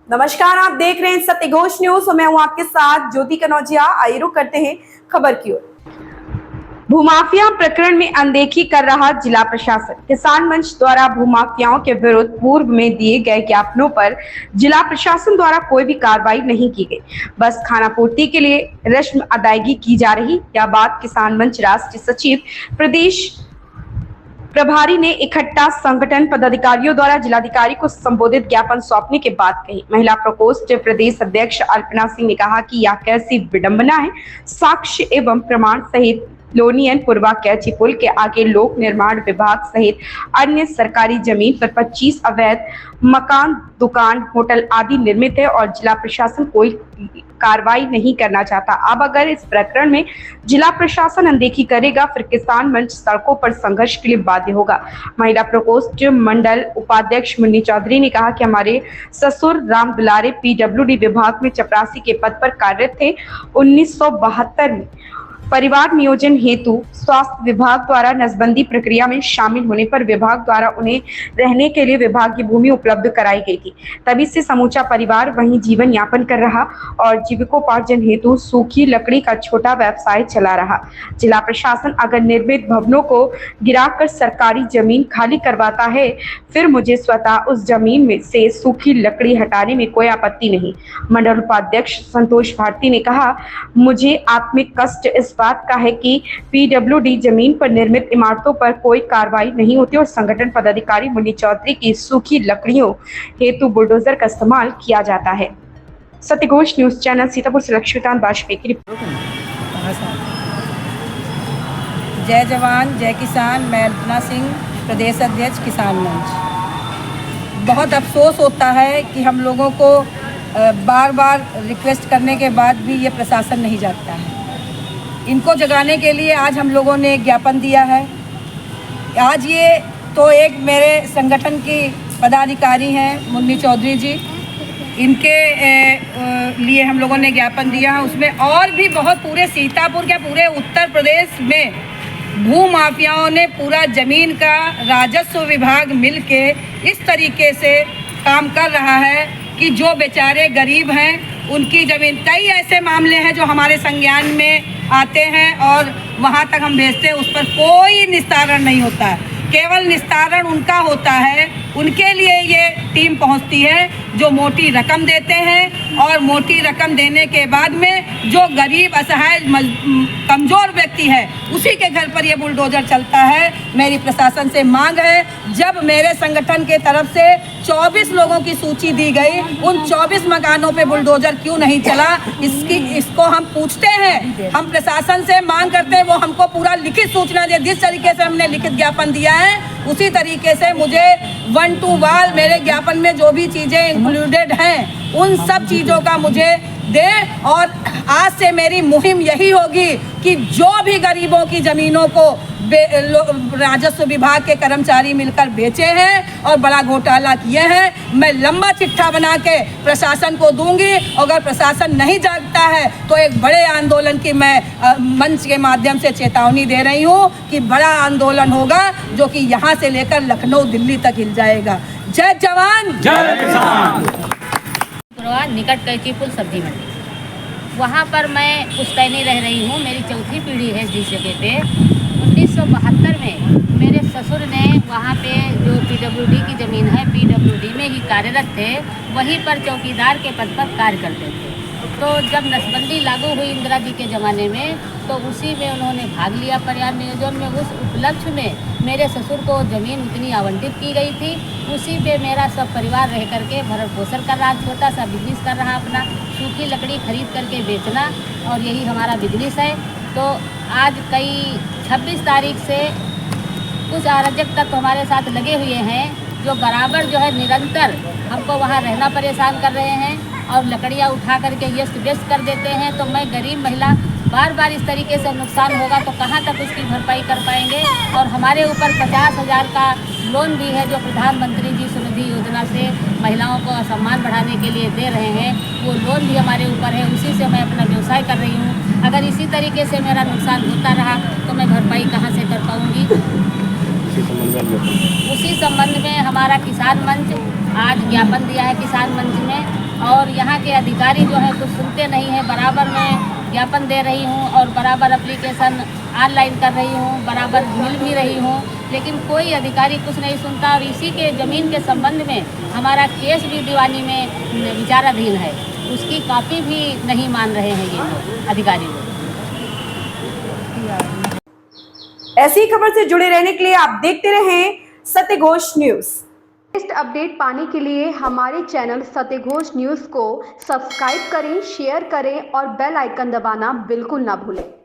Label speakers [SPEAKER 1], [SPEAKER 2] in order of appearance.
[SPEAKER 1] नमस्कार, आप देख रहे हैं सत्य घोष न्यूज और मैं हूं आपके साथ ज्योति कनौजिया। आइए रुक करते हैं खबर की ओर। भूमाफिया प्रकरण में अनदेखी कर रहा जिला प्रशासन। किसान मंच द्वारा भूमाफियाओं के विरुद्ध पूर्व में दिए गए ज्ञापनों पर जिला प्रशासन द्वारा कोई भी कार्रवाई नहीं की गई। बस खानापूर्ति के लिए रस्म अदायगी की जा रही। यह बात किसान मंच राष्ट्रीय सचिव प्रदेश प्रभारी ने इकट्ठा संगठन पदाधिकारियों द्वारा जिलाधिकारी को संबोधित ज्ञापन सौंपने के बाद कही। महिला प्रकोष्ठ प्रदेश अध्यक्ष अल्पना सिंह ने कहा कि यह कैसी विडंबना है। साक्ष्य एवं प्रमाण सहित लोनियन पूर्वा कैची पुल के आगे लोक निर्माण विभाग सहित अन्य सरकारी जमीन पर 25 अवैध मकान, दुकान, होटल आदि निर्मित है और जिला प्रशासन कोई कार्रवाई नहीं करना चाहता। अब अगर इस प्रकरण में जिला प्रशासन अनदेखी करेगा फिर किसान मंच सड़कों पर संघर्ष के लिए बाध्य होगा। महिला प्रकोष्ठ मंडल उपाध्यक्ष मुन्नी चौधरी ने कहा कि हमारे ससुर राम दुलारे पीडब्ल्यूडी विभाग में चपरासी के पद पर कार्यरत थे। 1972 में परिवार नियोजन हेतु स्वास्थ्य विभाग द्वारा नसबंदी प्रक्रिया में शामिल होने पर विभाग द्वारा उन्हें रहने के लिए विभाग की भूमि उपलब्ध कराई गई थी। तभी से समूचा परिवार वहीं जीवन यापन कर रहा और जीविकोपार्जन हेतु सूखी लकड़ी का छोटा व्यवसाय चला रहा। जिला प्रशासन अगर निर्मित भवनों को गिराकर सरकारी जमीन खाली करवाता है फिर मुझे स्वतः उस जमीन में से सूखी लकड़ी हटाने में कोई आपत्ति नहीं। मंडल उपाध्यक्ष संतोष भारती ने कहा, मुझे आत्मिक कष्ट इस बात का है कि पीडब्ल्यूडी जमीन पर निर्मित इमारतों पर कोई कार्रवाई नहीं होती और संगठन पदाधिकारी मुन्नी चौधरी की सूखी लकड़ियों हेतु बुलडोजर का इस्तेमाल किया जाता है। सत्य घोष न्यूज चैनल सीतापुर से लक्ष्मीकांत वाजपेयी की रिपोर्ट।
[SPEAKER 2] जय जवान जय किसान। मैं अल्पना सिंह, प्रदेश अध्यक्ष किसान मंच। बहुत अफसोस होता है कि हम लोगों को बार बार रिक्वेस्ट करने के बाद भी ये प्रशासन नहीं जागता है। इनको जगाने के लिए आज हम लोगों ने एक ज्ञापन दिया है। आज ये तो एक मेरे संगठन की पदाधिकारी हैं मुन्नी चौधरी जी, इनके लिए हम लोगों ने ज्ञापन दिया है। उसमें और भी बहुत पूरे सीतापुर के पूरे उत्तर प्रदेश में भू माफियाओं ने पूरा ज़मीन का राजस्व विभाग मिलके इस तरीके से काम कर रहा है कि जो बेचारे गरीब हैं उनकी ज़मीन, कई ऐसे मामले हैं जो हमारे संज्ञान में आते हैं और वहाँ तक हम भेजते हैं, उस पर कोई निस्तारण नहीं होता है। केवल निस्तारण उनका होता है, उनके लिए ये टीम पहुंचती है जो मोटी रकम देते हैं और मोटी रकम देने के बाद में जो गरीब असहाय कमज़ोर व्यक्ति है उसी के घर पर ये बुलडोज़र चलता है। मेरी प्रशासन से मांग है, जब मेरे संगठन के तरफ से 24 लोगों की सूची दी गई, उन 24 मकानों पे बुलडोज़र क्यों नहीं चला, इसको हम पूछते हैं। हम प्रशासन से मांग करते हैं वो हमको पूरा लिखित सूचना दे। जिस तरीके से हमने लिखित ज्ञापन दिया है उसी तरीके से मुझे 1 to 1 मेरे ज्ञापन में जो भी चीज़ें इंक्लूडेड हैं उन सब चीज़ों का मुझे दे। और आज से मेरी मुहिम यही होगी कि जो भी गरीबों की ज़मीनों को राजस्व विभाग के कर्मचारी मिलकर बेचे हैं और बड़ा घोटाला किए हैं, मैं लंबा चिट्ठा बना के प्रशासन को दूंगी। अगर प्रशासन नहीं जागता है तो एक बड़े आंदोलन की मैं मंच के माध्यम से चेतावनी दे रही हूँ कि बड़ा आंदोलन होगा जो कि यहाँ से लेकर लखनऊ, दिल्ली तक हिल जाएगा। जय जवान जय किसान।
[SPEAKER 3] निकट कैची पुल सब्जी मंडी, वहाँ पर मैं पुश्तैनी रह रही हूँ। मेरी चौथी पीढ़ी है जिस जगह पे। 1972 में मेरे ससुर ने वहाँ पे जो पीडब्ल्यूडी की ज़मीन है, पीडब्ल्यूडी में ही कार्यरत थे, वहीं पर चौकीदार के पद पर कार्य करते थे। तो जब नसबंदी लागू हुई इंदिरा जी के ज़माने में तो उसी में उन्होंने भाग लिया परिवार नियोजन में। उस उपलक्ष्य में मेरे ससुर को ज़मीन उतनी आवंटित की गई थी। उसी पे मेरा सब परिवार रह करके भरण पोषण कर रहा, छोटा सा बिजनेस कर रहा अपना, सूखी लकड़ी खरीद करके बेचना, और यही हमारा बिजनेस है। तो आज 26 तारीख से कुछ अराजक तत्व हमारे साथ लगे हुए हैं जो बराबर जो है निरंतर हमको वहाँ रहना परेशान कर रहे हैं और लकड़ियाँ उठा करके यस्त व्यस्त कर देते हैं। तो मैं गरीब महिला बार बार इस तरीके से नुकसान होगा तो कहाँ तक उसकी भरपाई कर पाएंगे। और हमारे ऊपर 50,000 का लोन भी है जो प्रधानमंत्री जी सुनिधि योजना से महिलाओं को सम्मान बढ़ाने के लिए दे रहे हैं, वो लोन भी हमारे ऊपर है। उसी से मैं अपना व्यवसाय कर रही हूँ। अगर इसी तरीके से मेरा नुकसान होता रहा तो मैं भरपाई कहाँ से कर पाऊँगी। उसी संबंध में हमारा किसान मंच आज ज्ञापन दिया है किसान मंच में, के अधिकारी जो है कुछ सुनते नहीं हैं। बराबर मैं ज्ञापन दे रही हूँ और बराबर एप्लीकेशन ऑनलाइन कर रही हूँ, बराबर मिल भी रही हूँ, लेकिन कोई अधिकारी कुछ नहीं सुनता। और इसी के ज़मीन के संबंध में हमारा केस भी दीवानी में विचाराधीन है, उसकी कॉपी भी नहीं मान रहे हैं ये लोग अधिकारी लोग।
[SPEAKER 1] ऐसी खबर से जुड़े रहने के लिए आप देखते रहें सत्यघोष न्यूज।
[SPEAKER 4] लेटेस्ट अपडेट पाने के लिए हमारे चैनल सत्यघोष न्यूज को सब्सक्राइब करें, शेयर करें और बेल आइकन दबाना बिल्कुल ना भूलें।